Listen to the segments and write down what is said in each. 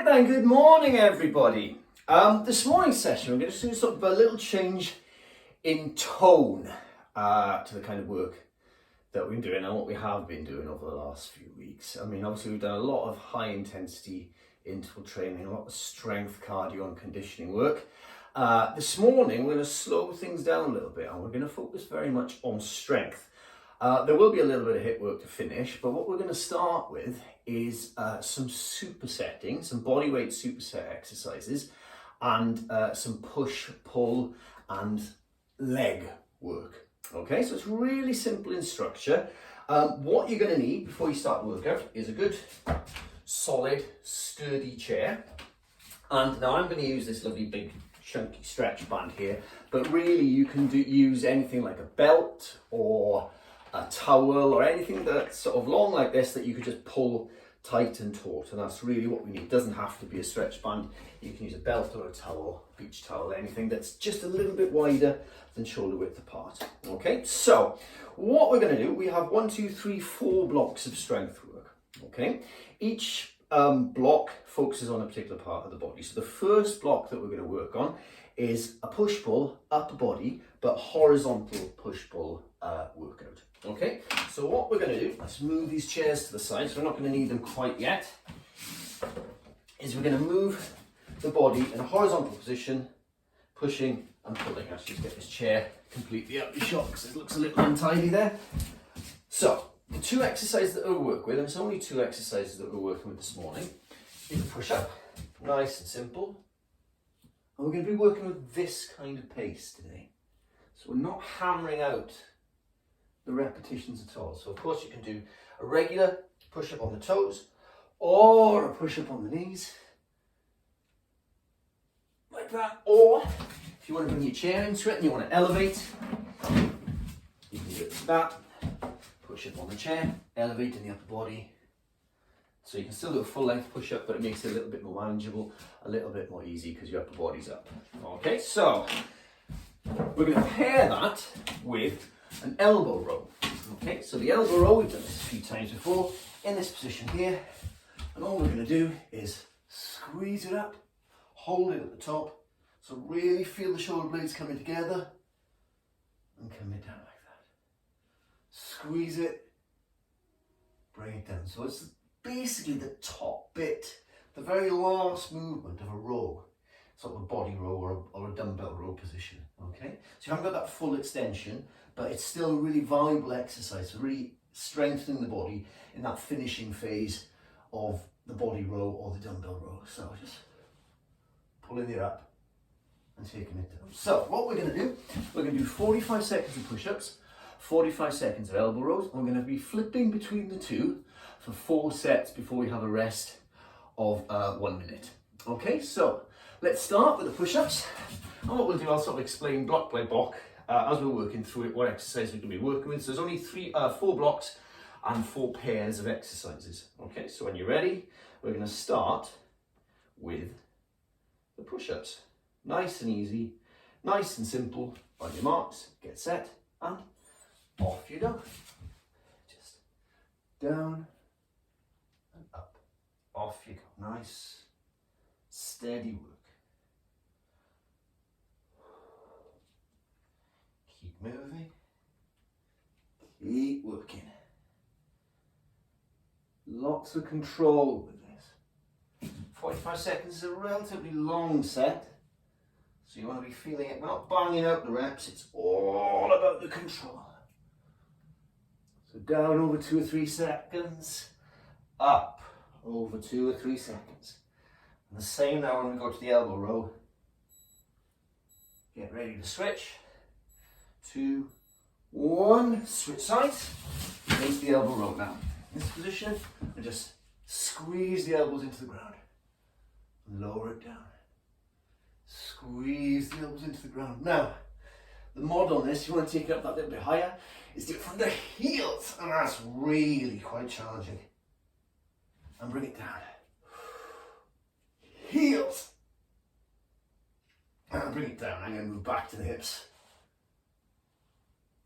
Right then, good morning everybody. This morning's session, we're going to do sort of a little change in tone to the kind of work that we've been doing and what we have been doing over the last few weeks. I mean, obviously we've done a lot of high intensity interval training, a lot of strength, cardio and conditioning work. This morning we're going to slow things down a little bit and we're going to focus very much on strength. There will be a little bit of HIIT work to finish, but what we're going to start with is some supersetting, some bodyweight superset exercises and some push, pull and leg work. Okay, so it's really simple in structure. What you're going to need before you start the workout is a good, solid, sturdy chair. And now I'm going to use this lovely big chunky stretch band here, but really you can use anything like a belt or a towel or anything that's sort of long like this that you could just pull tight and taut, and that's really what we need. It doesn't have to be a stretch band. You can use a belt or a towel, beach towel, anything that's just a little bit wider than shoulder width apart. Okay, so what we're going to do, we have 4 blocks of strength work. Okay, each block focuses on a particular part of the body. So the first block that we're going to work on is a push-pull upper body, but horizontal push-pull workout. Okay, so what we're going to do, let's move these chairs to the side, so we're not going to need them quite yet, is we're going to move the body in a horizontal position, pushing and pulling. Let's just get this chair completely out of the shot because it looks a little untidy there. So, the 2 exercises that we'll work with, and it's only 2 exercises that we're working with this morning, is a push-up, nice and simple. And we're going to be working with this kind of pace today. So we're not hammering out the repetitions at all. So of course you can do a regular push-up on the toes or a push-up on the knees, like that. Or if you want to bring your chair into it and you want to elevate, you can do it like that. Push-up on the chair, elevate in the upper body. So you can still do a full length push-up, but it makes it a little bit more manageable, a little bit more easy because your upper body's up. Okay, so we're going to pair that with an elbow row. Okay, so the elbow row, we've done this a few times before, in this position here, and all we're going to do is squeeze it up, hold it at the top, so really feel the shoulder blades coming together, and come it down like that. Squeeze it, bring it down. So it's basically the top bit, the very last movement of a row, sort of a body row or a dumbbell row position. Okay, so you haven't got that full extension, but it's still a really valuable exercise, so really strengthening the body in that finishing phase of the body row or the dumbbell row. So just pulling it up and taking it down. So what we're going to do, we're going to do 45 seconds of push-ups, 45 seconds of elbow rows, and we're going to be flipping between the 2 for 4 sets before we have a rest of 1 minute. Okay, so let's start with the push-ups. And what we'll do, I'll sort of explain block by block as we're working through it, what exercise we're going to be working with. So there's only 4 blocks and 4 pairs of exercises. Okay, so when you're ready, we're going to start with the push-ups. Nice and easy, nice and simple. On your marks, get set, and off you go. Just down and up. Off you go. Nice, steady work. Keep moving. Keep working. Lots of control with this. 45 seconds is a relatively long set, so you want to be feeling it. We're not banging out the reps, it's all about the control. So down over 2 or 3 seconds, up over 2 or 3 seconds. And the same now when we go to the elbow row. Get ready to switch. 2, 1, switch sides. Make the elbow row now. In this position, and just squeeze the elbows into the ground. Lower it down. Squeeze the elbows into the ground. Now, the mod on this, you want to take it up that little bit higher, is do it from the heels, and that's really quite challenging. And bring it down. Heels. And bring it down. I'm going to move back to the hips.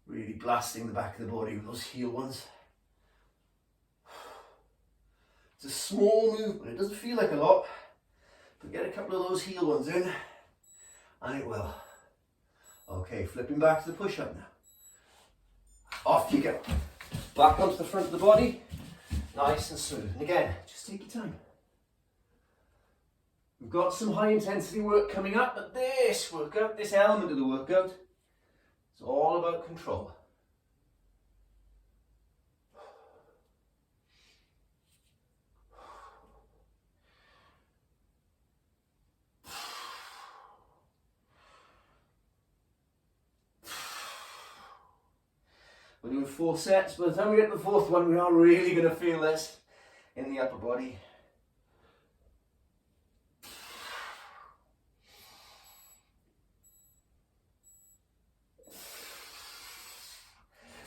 Really blasting the back of the body with those heel ones. It's a small movement. It doesn't feel like a lot, But get a couple of those heel ones in, and it will. Okay, flipping back to the push-up now. Off you go. Back onto the front of the body, nice and smooth. And again, just take your time. We've got some high intensity work coming up, but this workout, this element of the workout, is all about control. We're doing 4 sets. By the time we get to the 4th one, we are really going to feel this in the upper body.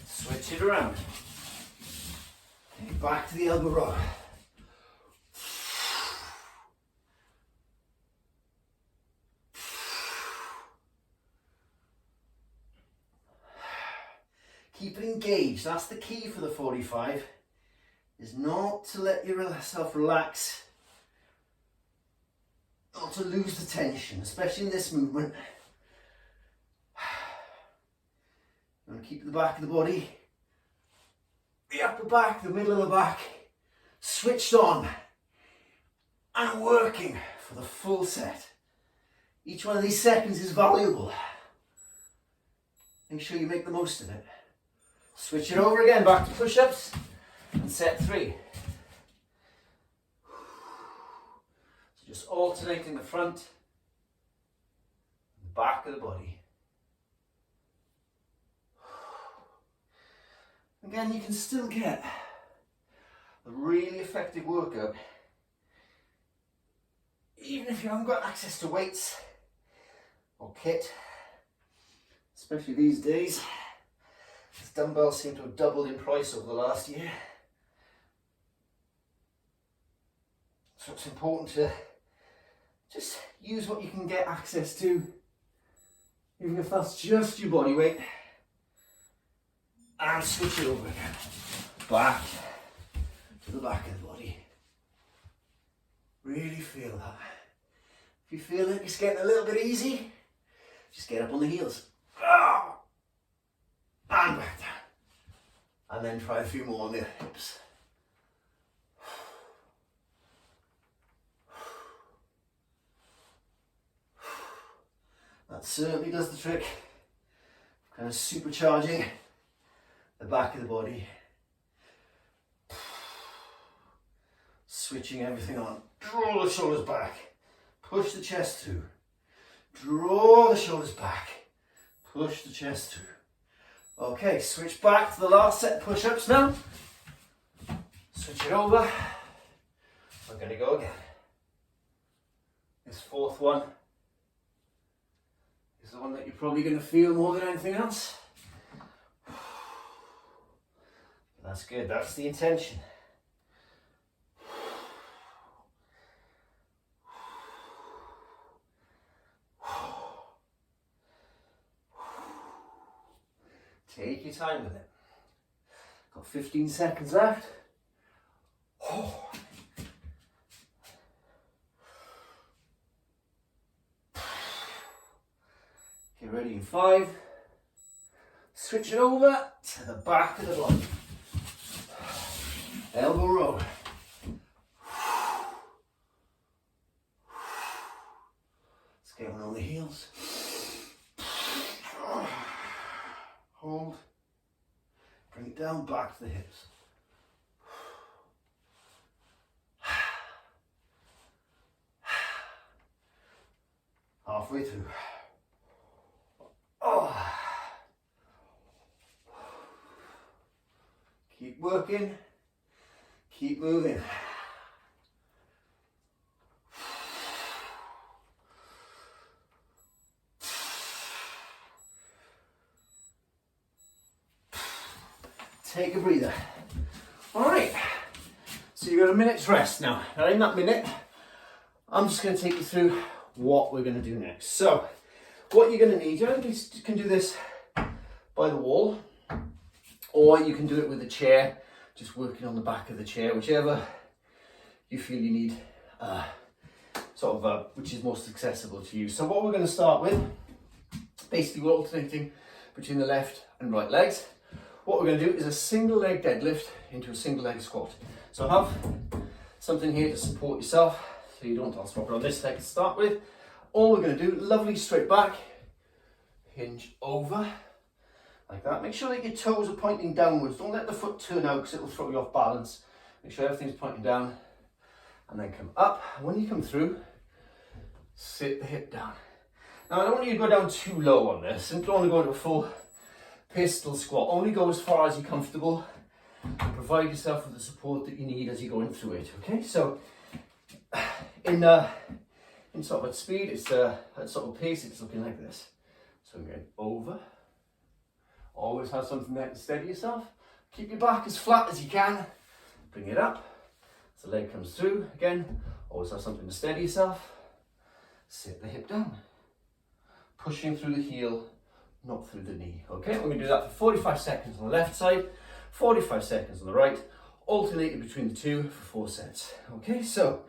Switch it around. Okay, back to the elbow row. Keep it engaged. That's the key for the 45, is not to let yourself relax, not to lose the tension, especially in this movement. You want to keep the back of the body, the upper back, the middle of the back, switched on and working for the full set. Each one of these seconds is valuable. Make sure you make the most of it. Switch it over again, back to push-ups, and set 3. So just alternating the front and the back of the body. Again, you can still get a really effective workout, even if you haven't got access to weights or kit, especially these days. These dumbbells seem to have doubled in price over the last year. So it's important to just use what you can get access to, even if that's just your body weight, and switch it over again. Back to the back of the body. Really feel that. If you feel like it's getting a little bit easy, just get up on the heels. And back down. And then try a few more on the hips. That certainly does the trick. Kind of supercharging the back of the body. Switching everything on. Draw the shoulders back. Push the chest through. Draw the shoulders back. Push the chest through. Okay, switch back to the last set of push-ups now. Switch it over. We're going to go again. This 4th one is the one that you're probably going to feel more than anything else. That's good, that's the intention. Take your time with it. Got 15 seconds left. Get ready in 5. Switch it over to the back of the body. Elbow row. Let's get one on the heels. Hold. Bring it down, back to the hips. Halfway through. Keep working. Keep moving. Take a breather. All right, so you've got a minute's rest now. Now in that minute, I'm just going to take you through what we're going to do next. So, what you're going to need, you can do this by the wall, or you can do it with a chair, just working on the back of the chair, whichever you feel you need sort of which is most accessible to you. So what we're going to start with, basically we're alternating between the left and right legs. What we're going to do is a single leg deadlift into a single leg squat. So have something here to support yourself, so you don't have to swap it on this leg to start with. All we're going to do, lovely straight back, hinge over, like that. Make sure that your toes are pointing downwards. Don't let the foot turn out because it will throw you off balance. Make sure everything's pointing down, and then come up. When you come through, sit the hip down. Now I don't want you to go down too low on this. Don't want to go into a full pistol squat. Only go as far as you're comfortable. And provide yourself with the support that you need as you're going through it. Okay, so in sort of at speed, it's at sort of pace, it's looking like this. So I'm going over. Always have something there to steady yourself. Keep your back as flat as you can. Bring it up. As the leg comes through, again, always have something to steady yourself. Sit the hip down. Pushing through the heel, not through the knee. Okay, we're going to do that for 45 seconds on the left side, 45 seconds on the right, alternating between the two for 4 sets. Okay, so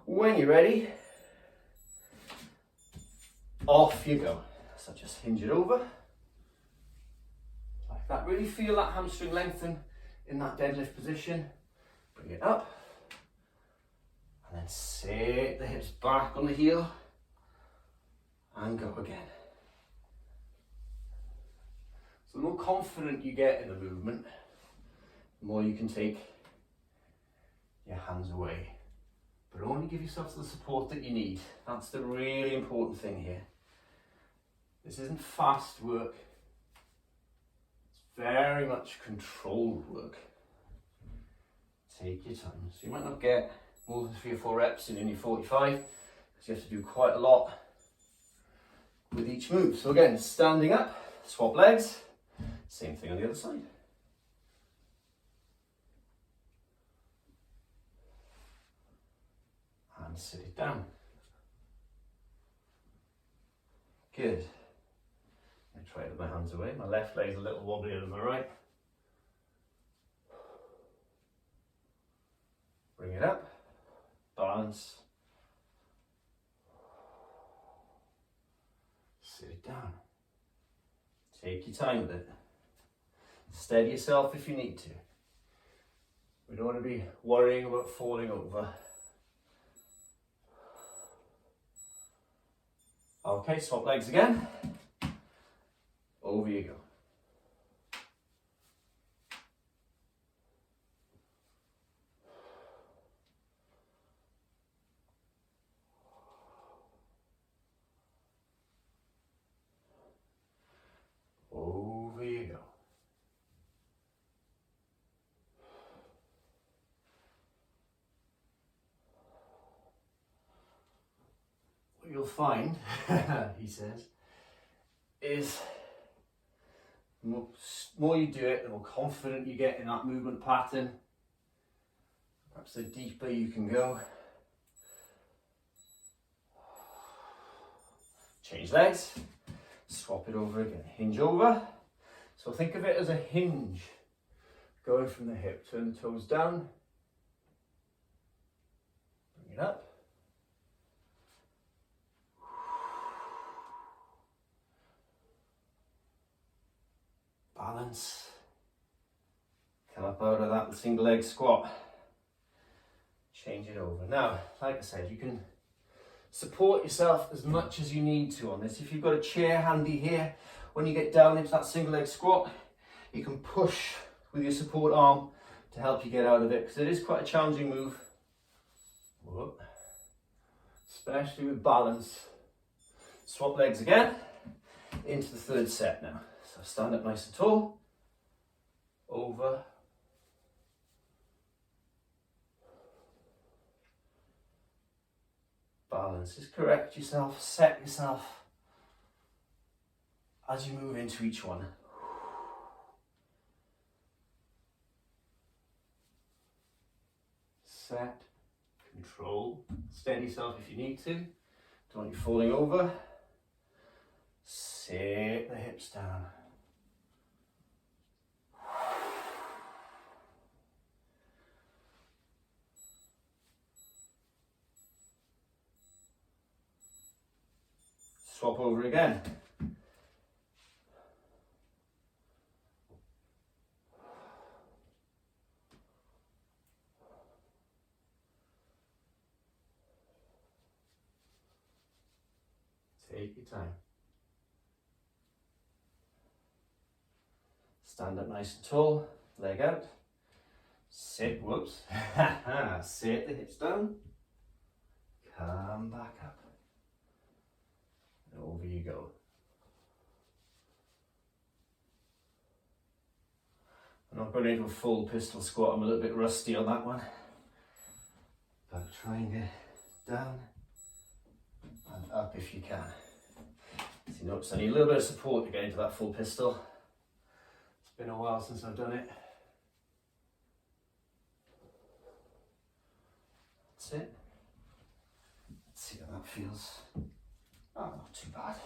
when you're ready, off you go. So just hinge it over, like that. Really feel that hamstring lengthen in that deadlift position. Bring it up, and then sit the hips back on the heel, and go again. So the more confident you get in the movement, the more you can take your hands away. But only give yourself the support that you need. That's the really important thing here. This isn't fast work. It's very much controlled work. Take your time. So you might not get more than 3 or 4 reps in your 45, because you have to do quite a lot with each move. So again, standing up, swap legs, same thing on the other side. And sit it down. Good. I'm going to try it with my hands away. My left leg is a little wobblier than my right. Bring it up, balance, sit it down. Take your time with it. Steady yourself if you need to. We don't want to be worrying about falling over. Okay, swap legs again. Over you go. Over you go. What you'll find, he says, is the more you do it, the more confident you get in that movement pattern. Perhaps the deeper you can go. Change legs. Swap it over again, hinge over. So think of it as a hinge going from the hip. Turn the toes down, bring it up. Balance. Come up out of that single leg squat. Change it over. Now, like I said, you can support yourself as much as you need to on this. If you've got a chair handy here, when you get down into that single leg squat, you can push with your support arm to help you get out of it, because it is quite a challenging move. Whoop. Especially with balance. Swap legs again, into the 3rd set now. So stand up nice and tall, over, balance. Just correct yourself, set yourself as you move into each one. Set, control, steady yourself if you need to. Don't want you falling over. Sit the hips down. swap over again. Take your time. Stand up nice and tall, leg out. Sit, whoops. Sit the hips down. Come back up. And over you go. I'm not going into a full pistol squat, I'm a little bit rusty on that one. But try and get down and up if you can. So notice I need a little bit of support to get into that full pistol. It's been a while since I've done it. That's it. Let's see how that feels. Oh, not too bad.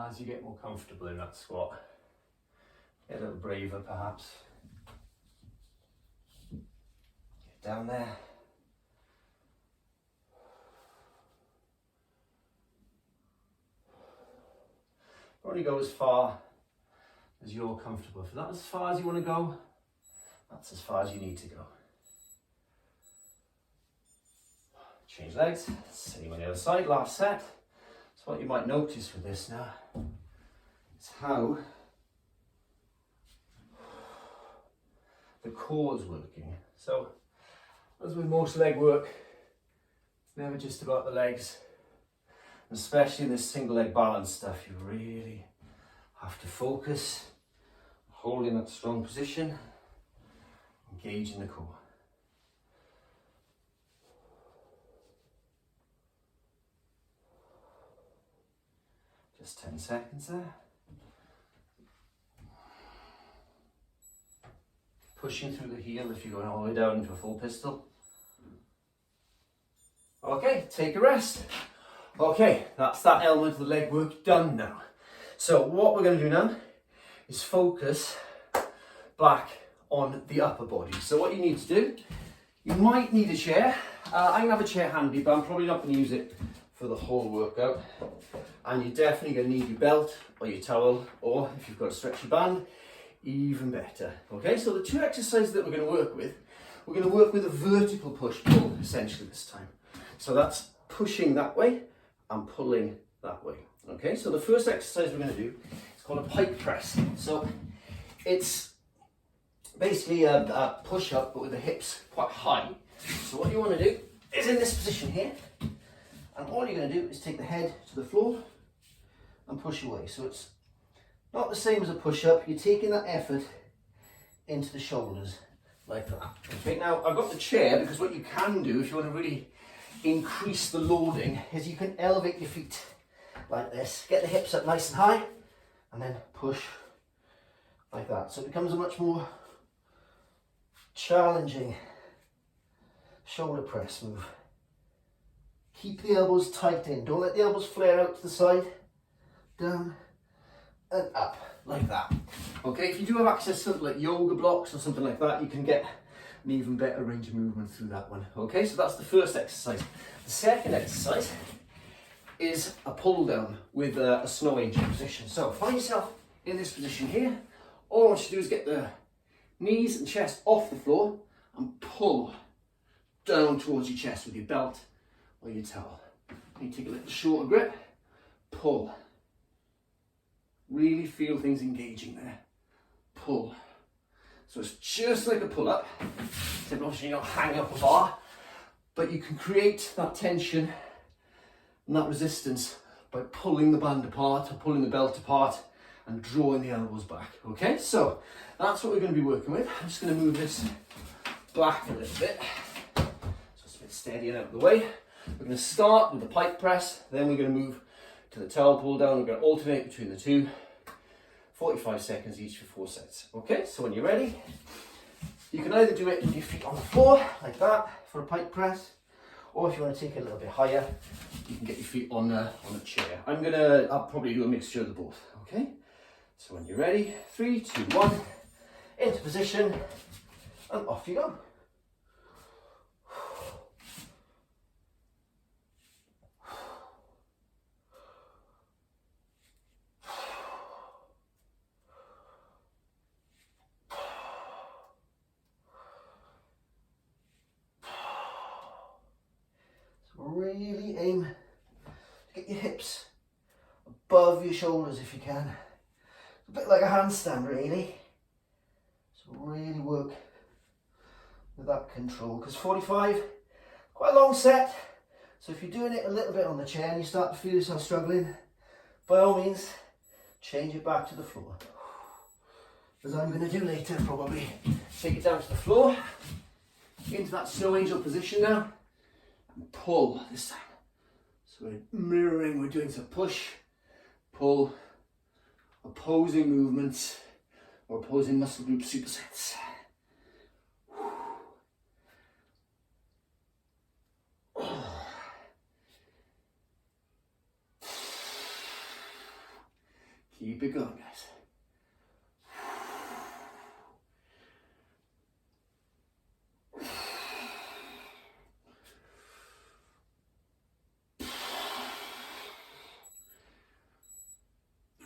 As you get more comfortable in that squat, get a little braver perhaps. Get down there. Only go as far as you're comfortable. If that's as far as you want to go, that's as far as you need to go. Change legs, same on the other side, last set. So what you might notice with this now is how the core's working. So as with most leg work, it's never just about the legs. Especially in this single leg balance stuff, you really have to focus, holding that strong position, engaging the core. Just 10 seconds there. Pushing through the heel if you're going all the way down into a full pistol. Okay, take a rest. Okay, that's that element of the leg work done now. So what we're going to do now is focus back on the upper body. So what you need to do, you might need a chair. I can have a chair handy, but I'm probably not going to use it for the whole workout. And you're definitely going to need your belt or your towel, or if you've got a stretchy band, even better. Okay, so the two exercises that we're going to work with a vertical push-pull essentially this time. So that's pushing that way and pulling that way. Okay, so the first exercise we're going to do is called a pike press. So it's basically a push-up but with the hips quite high. So what you want to do is in this position here, and all you're going to do is take the head to the floor and push away. So it's not the same as a push-up, you're taking that effort into the shoulders like that. Okay, now I've got the chair because what you can do if you want to really increase the loading is you can elevate your feet like this, get the hips up nice and high, and then push like that. So it becomes a much more challenging shoulder press move. Keep the elbows tight in, don't let the elbows flare out to the side, down and up like that. Okay, if you do have access to something like yoga blocks or something like that, you can get an even better range of movement through that one. Okay, so that's the first exercise. The second exercise is a pull down with a snow angel position. So find yourself in this position here. All I want you to do is get the knees and chest off the floor and pull down towards your chest with your belt or your towel. And you take a little shorter grip, pull. Really feel things engaging there. Pull. So it's just like a pull-up, except obviously you're not hanging up a bar, but you can create that tension and that resistance by pulling the band apart or pulling the belt apart and drawing the elbows back. Okay, so that's what we're going to be working with. I'm just going to move this back a little bit, so it's a bit steady and out of the way. We're going to start with the pike press, then we're going to move to the towel pull down. We're going to alternate between the two. 45 seconds each for 4 sets. Okay, so when you're ready, you can either do it with your feet on the floor, like that, for a pike press, or if you want to take it a little bit higher, you can get your feet on a chair. I'll probably do a mixture of the both, okay? So when you're ready, 3, 2, 1, into position, and off you go. really aim to get your hips above your shoulders if you can. It's a bit like a handstand really. So really work with that control, because 45, quite a long set. So if you're doing it a little bit on the chair and you start to feel yourself struggling, by all means, change it back to the floor. As I'm going to do later probably. Take it down to the floor, into that snow angel position now, and pull this time. So we're mirroring, we're doing some push, pull, opposing movements, or opposing muscle group supersets. Keep it going, guys.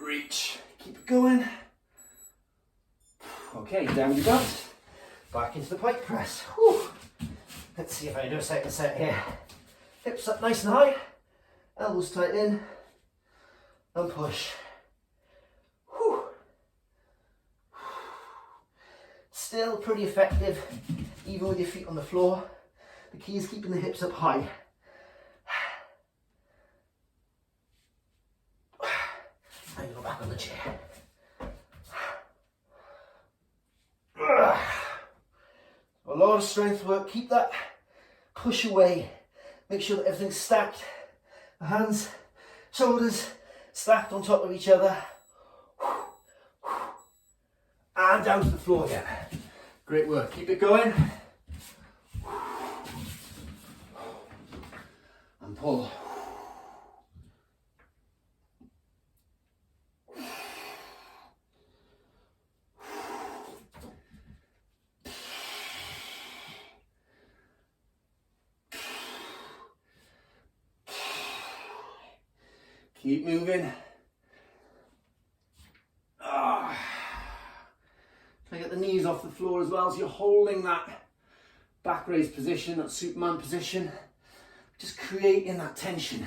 Reach. Keep it going. Okay, down you go. Back into the pike press. Whew. Let's see if I can do a second set here. Hips up nice and high. Elbows tight in. And push. Whew. Still pretty effective, even with your feet on the floor. The key is keeping the hips up high. And go back on the chair. A lot of strength work. Keep that push away. Make sure that everything's stacked. The hands, shoulders stacked on top of each other. And down to the floor again. Great work. Keep it going. And pull. Keep moving. Try to get the knees off the floor as well, so you're holding that back raised position, that Superman position. Just creating that tension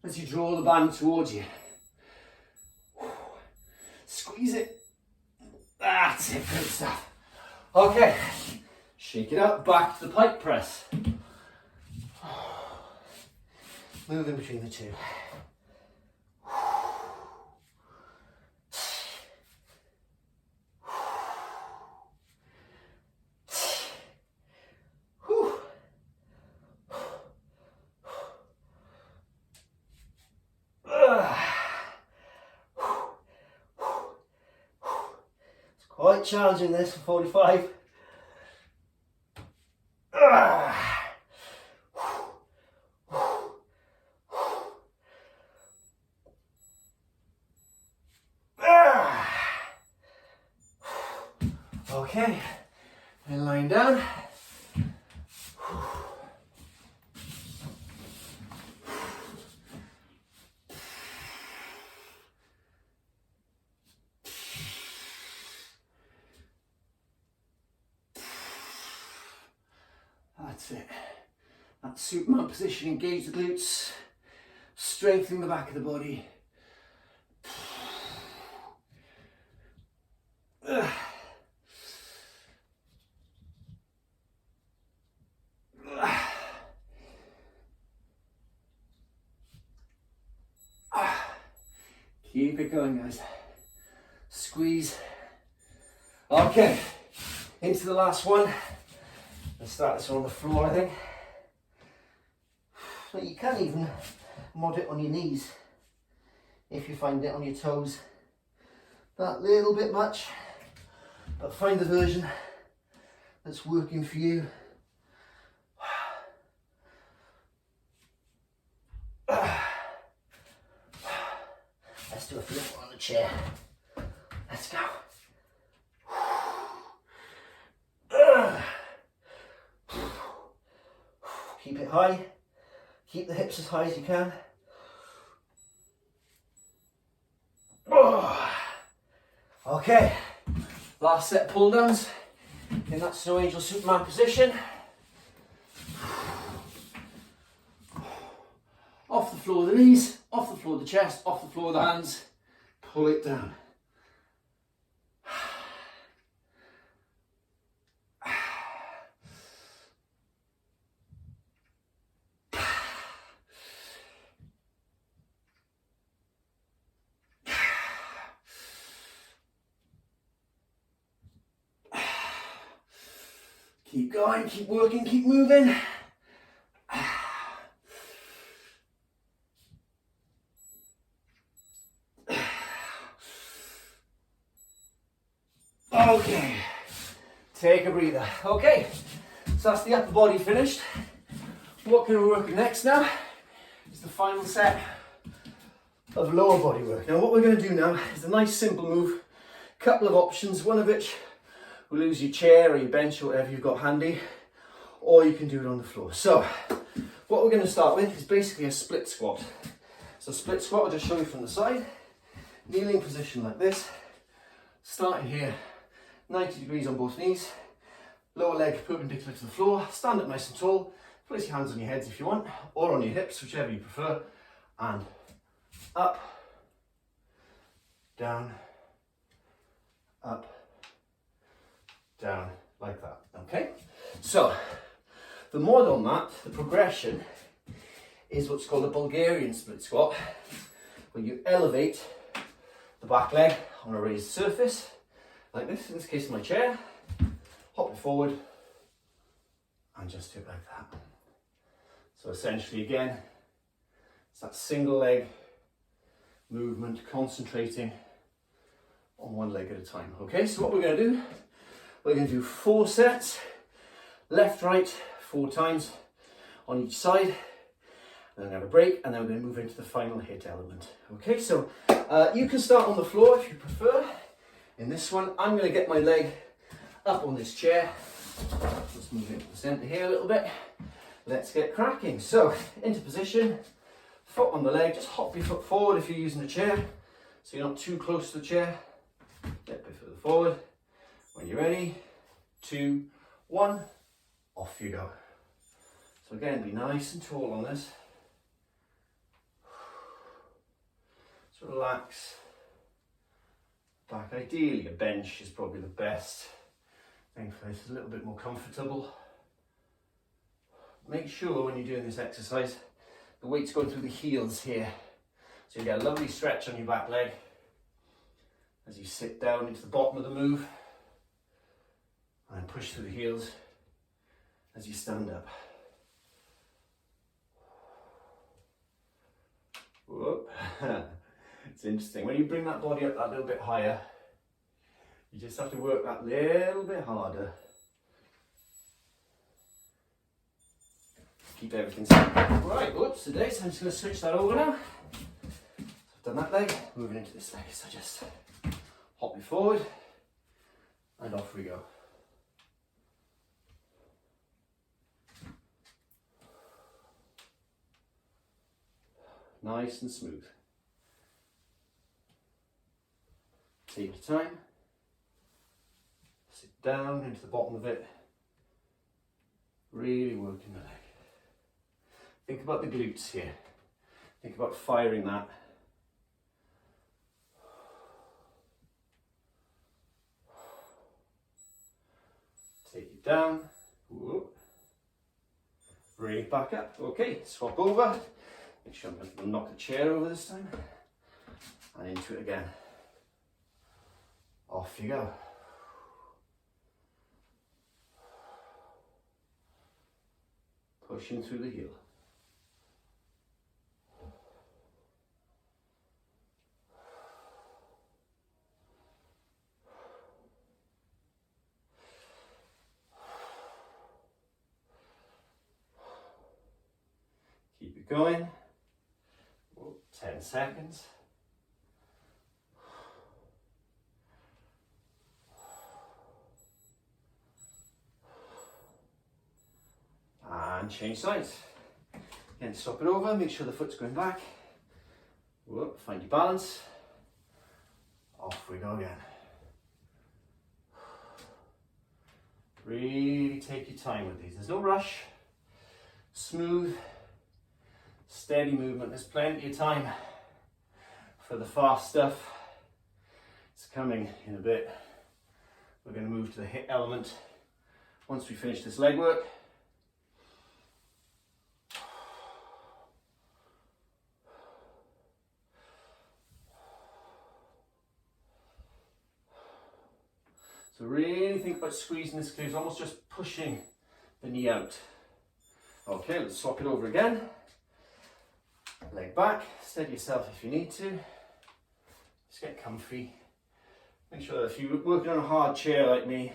as you draw the band towards you. Squeeze it. That's it, good stuff. Okay, shake it up, back to the pike press. Moving between the two. Quite challenging this for 45. Okay, and lying down. That's it. That Superman position, engage the glutes, strengthening the back of the body. Keep it going, guys. Squeeze. Okay, into the last one. Let's start this one on the floor, I think. So you can even mod it on your knees if you find it on your toes that little bit much, but find the version that's working for you. Let's do a flip on the chair. Let's go. Keep it high. Keep the hips as high as you can. Okay, last set pull downs in that snow angel Superman position. floor of the knees, off the floor of the chest, off the floor of the hands. Pull it down. Keep going, keep working, keep moving. Okay, take a breather. Okay, so that's the upper body finished. What can we work next now? Is the final set of lower body work. Now what we're going to do now is a nice simple move. Couple of options, one of which will use your chair or your bench or whatever you've got handy, or you can do it on the floor. So what we're going to start with is basically a split squat. So split squat, I'll just show you from the side. Kneeling position like this, starting here, 90 degrees on both knees, lower leg perpendicular to the floor, stand up nice and tall, place your hands on your heads if you want, or on your hips, whichever you prefer, and up, down, up, down, like that, okay? So, the mod on that, the progression, is what's called a Bulgarian split squat, where you elevate the back leg on a raised surface, like this, in this case my chair, hop it forward, and just do it like that. So essentially again, it's that single leg movement, concentrating on one leg at a time. Okay, so what we're going to do, we're going to do 4 sets, left, right, 4 times on each side, then we're going to break, and then we're going to move into the final HIIT element. Okay, so you can start on the floor if you prefer. In this one, I'm going to get my leg up on this chair. Let's move into the centre here a little bit. Let's get cracking. So, into position, foot on the leg, just hop your foot forward if you're using a chair, so you're not too close to the chair. Get a bit further forward. When you're ready, 2, 1, off you go. So again, be nice and tall on this. So relax. Back, ideally a bench is probably the best thing for this, it's a little bit more comfortable. Make sure when you're doing this exercise, the weight's going through the heels here. So you get a lovely stretch on your back leg as you sit down into the bottom of the move, and push through the heels as you stand up. Whoop. It's interesting, when you bring that body up that little bit higher, you just have to work that little bit harder. Keep everything set. Right, whoops, today, so I'm just going to switch that over now. So I've done that leg, moving into this leg, so just hop me forward, and off we go. Nice and smooth. Take your time. Sit down into the bottom of it. Really working the leg. Think about the glutes here. Think about firing that. Take it down. Whoop. Bring it back up. Okay, swap over. Make sure I'm going to knock the chair over this time. And into it again. Off you go. Pushing through the heel. Keep it going. 10 seconds. And change sides. Again, swap it over, make sure the foot's going back. Whoop, find your balance. Off we go again. Really take your time with these. There's no rush. Smooth, Steady movement, there's plenty of time for the fast stuff. It's coming in a bit. We're going to move to the HIIT element once we finish this leg work. So really think about squeezing this glute, almost just pushing the knee out. Okay, let's swap it over again. Leg back, steady yourself if you need to. Just get comfy. Make sure that if you're working on a hard chair like me,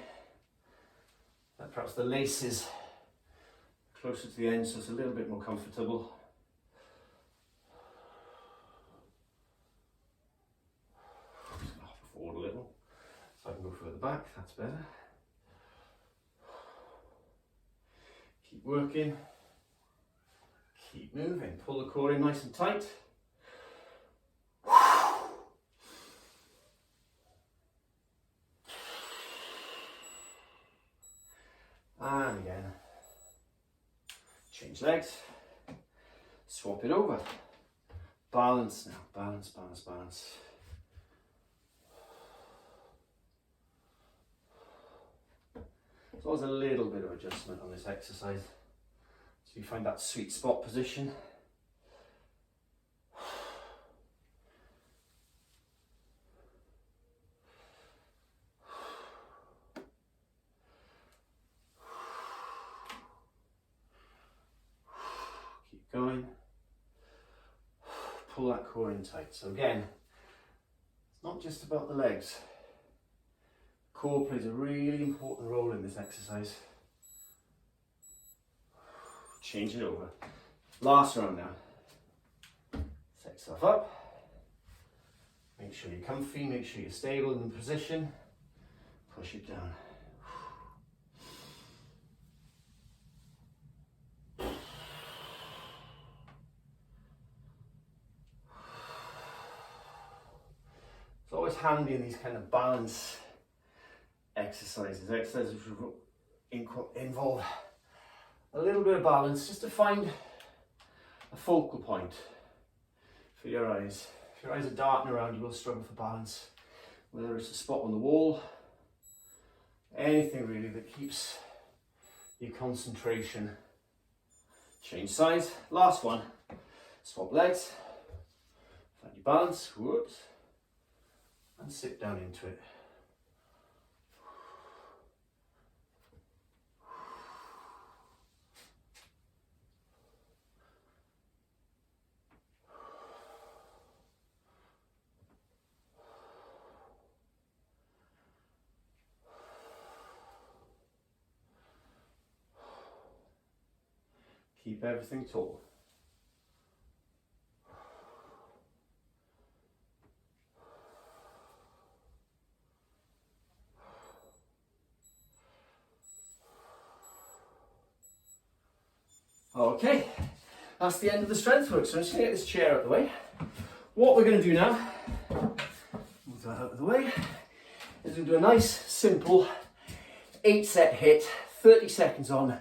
that perhaps the lace is closer to the end so it's a little bit more comfortable. Just gonna hop forward a little so I can go further back, that's better. Keep working. Keep moving, pull the core in nice and tight. And again. Change legs. Swap it over. Balance now, balance, balance, balance. There's always a little bit of adjustment on this exercise. So you find that sweet spot position. Keep going. Pull that core in tight. So again, it's not just about the legs. Core plays a really important role in this exercise. Change it over. Last round now. Set yourself up. Make sure you're comfy, make sure you're stable in the position. Push it down. It's always handy in these kind of balance exercises which involve a little bit of balance, just to find a focal point for your eyes. If your eyes are darting around, you will struggle for balance. Whether it's a spot on the wall, anything really that keeps your concentration. Change sides. Last one. Swap legs. Find your balance. Whoops. And sit down into it. Keep everything tall. Okay, that's the end of the strength work. So I'm just going to get this chair out of the way. What we're going to do now, move that out of the way, is we'll do a nice, simple 8-set HIIT, 30 seconds on,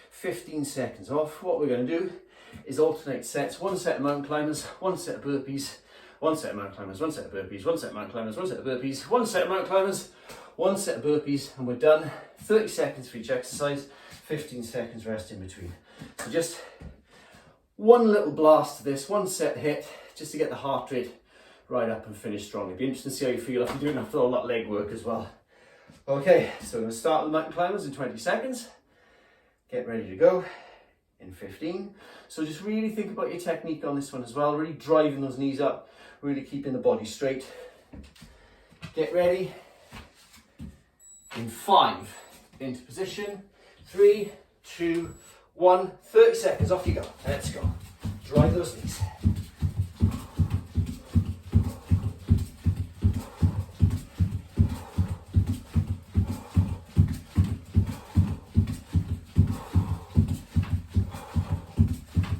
15 seconds off. What we're going to do is alternate sets. 1 set of mountain climbers, 1 set of burpees, 1 set of mountain climbers, 1 set of burpees, 1 set of mountain climbers, 1 set of burpees, 1 set of mountain climbers, 1 set of burpees, and we're done. 30 seconds for each exercise, 15 seconds rest in between. So just one little blast to this, 1 set HIIT, just to get the heart rate right up and finish strong. It'd be interesting to see how you feel after doing all that leg work as well. Okay, so we're going to start with mountain climbers in 20 seconds. Get ready to go in 15. So just really think about your technique on this one as well, really driving those knees up, really keeping the body straight. Get ready in 5, into position, 3, 2, 1, 30 seconds, off you go. Let's go. Drive those knees.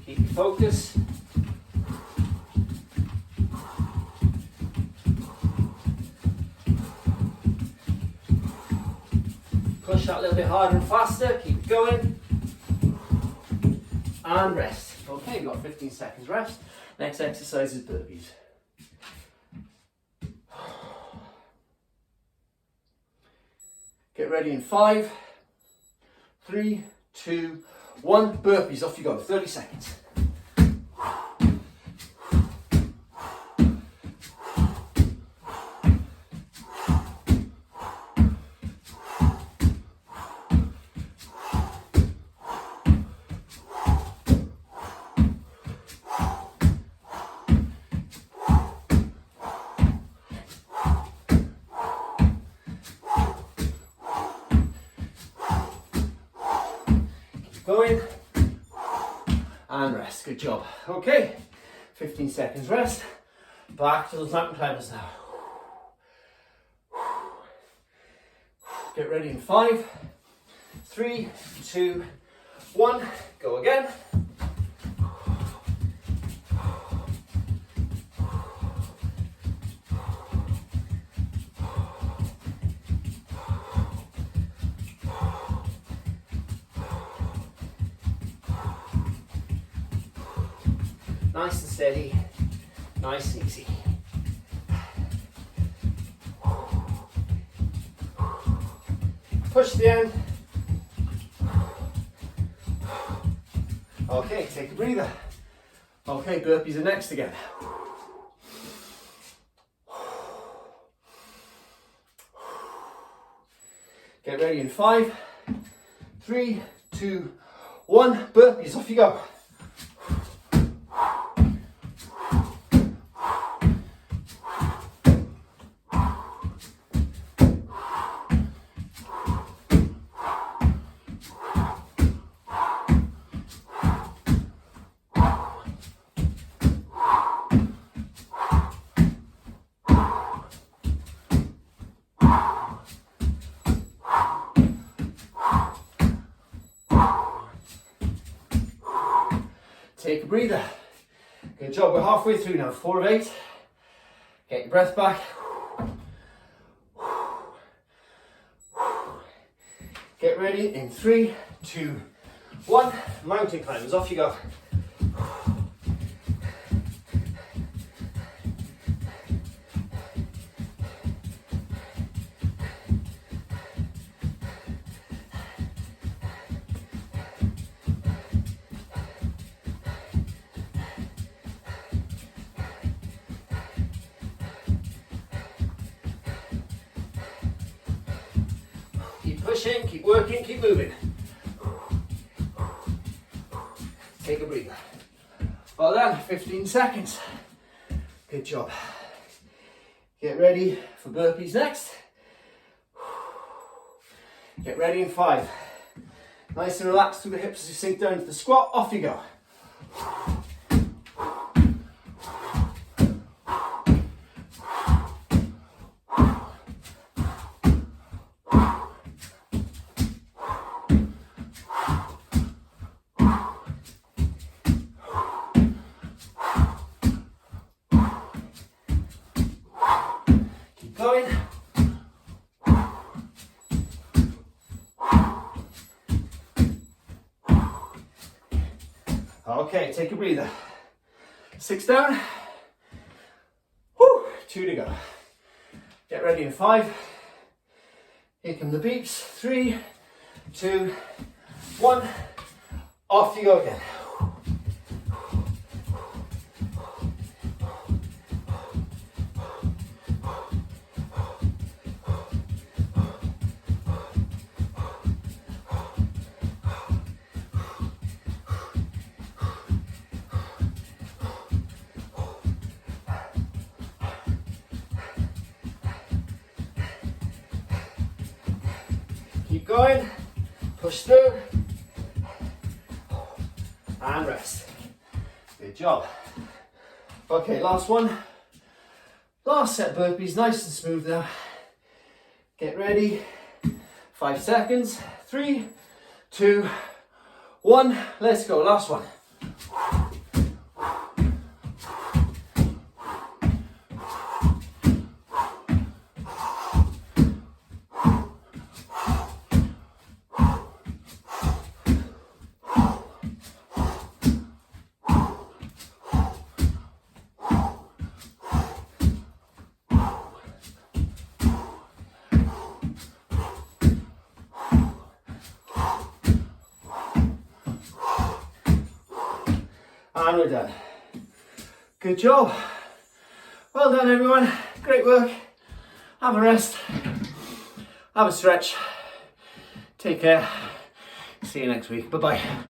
Keep your focus. Push that a little bit harder and faster. Keep going. and rest. Okay, we've got 15 seconds rest. Next exercise is burpees. Get ready in 5, 3, 2, 1. Burpees, off you go, 30 seconds. Going and rest. Good job. Okay, 15 seconds rest. Back to those mountain climbers now. Get ready in 5, 3, 2, 1. Go again. Nice and steady, nice and easy. Push the end. Okay, take a breather. Okay, burpees are next again. Get ready in 5, 3, 2, 1. Burpees, off you go. Take a breather. Good job, we're halfway through now. 4 of 8. Get your breath back. Get ready in 3, 2, 1. Mountain climbers, off you go. Pushing, keep working, keep moving. Take a breather. Well done, 15 seconds. Good job. Get ready for burpees next. Get ready in 5. Nice and relaxed through the hips as you sink down to the squat. Off you go. Going. Okay, take a breather. 6 down. Woo, 2 to go. Get ready in 5. Here come the beeps. 3, 2, 1. Off you go again. Keep going, push through, and rest. Good job. Okay, last one. Last set burpees, nice and smooth now. Get ready. 5 seconds. 3, 2, 1. Let's go. Last one. And we're done. Good job. Well done, everyone. Great work. Have a rest. Have a stretch. Take care. See you next week. Bye-bye.